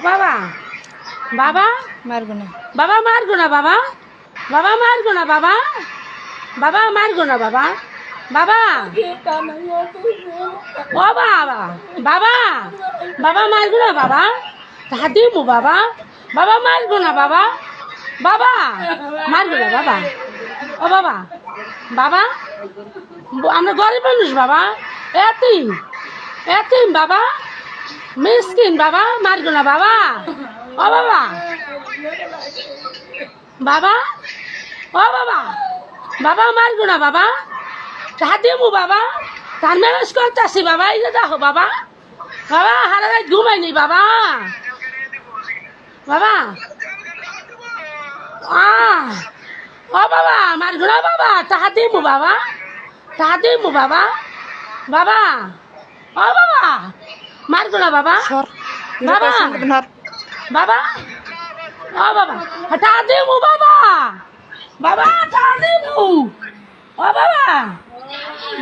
বাবা বাবা মারবো না। বাবা মারগো না বাবা, বাবা মারগো না বাবা, বাবা মারগো না বাবা, বাবা ও বাবা, বাবা বাবা মারগো না বাবা, হাতি মু বাবা, বাবা মারগো না বাবা, বাবা মারগো না বাবা, ও বাবা বাবা আমরা গরিব মানুষ বাবা, এতিম এতিম বাবা, মিসকিন বাবা, মারগো না বাবা, ও বাবা বাবা, ও বাবা বাবা মারগো না বাবা, হাতি মু বাবা, তার ম্যানেজ করতেছি বাবা, এই যে দেখো বাবা, বাবা হারা রাত ঘুমাইনি বাবা, বাবা ও বাবা মারগো না বাবা, তাহাতি মু বাবা, তাহাতি মু বাবা, বাবা ও বাবা মারগো না বাবা, সর। বাবা ধর। বাবা ও বাবা তাহাতি মু বাবা, বাবা তাহাতি মু, ও বাবা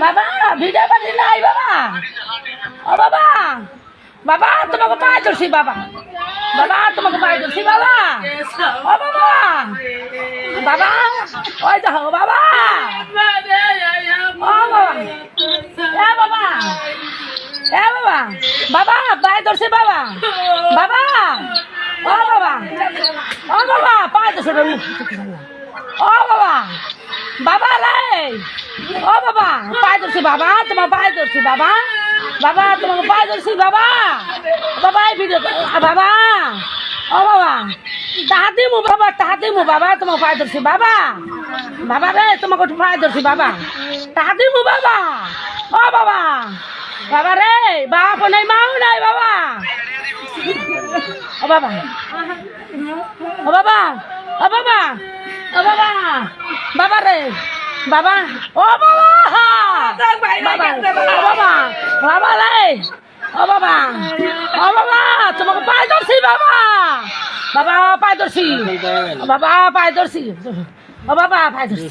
বাবা ভিডিও বাড়ি নাই বাবা, ও বাবা বাবা তোমাকে পায়ে ধরছি বাবা, বাবা তোমাকে পায়ে ধরছি বাবা, ও বাবা বাবা ওই দেখো বাবা, ও বাবা এ বাবা, এ বাবা বাবা পায়ে ধরছি বাবা, বাবা ও বাবা, ও বাবা পায়ে ধরছি, ও বাবা বাবা রে, ও বাবা পায়ে ধরছি বাবা, তোমার পায়ে ধরছি বাবা, বাবা তোমাকে পায়ে ধরছি বাবা, বাবা এই ভিডিও বাবা, ও বাবা তাহাতি মু বাবা, তাহাতি মু বাবা তোমাকে পায়ে ধরছি বাবা, বাবা রে তোমাকে পায়ে ধরছি বাবা, তাহাতি মু বাবা, ও বাবা বাবা রে বাপ নাই মাও নাই বাবা, ও বাবা ও বাবা, ও বাবা, ও বাবা, বাবা রে বাবা, ও বাবা বাবা, ও বাবা বাবা রে, ও বাবা, ও বাবা তোমাকে পায়ে ধরছি বাবা, বাবা পায়ে ধরছি, বাবা পায়ে ধরছি, ও বাবা পায়ে ধরছি।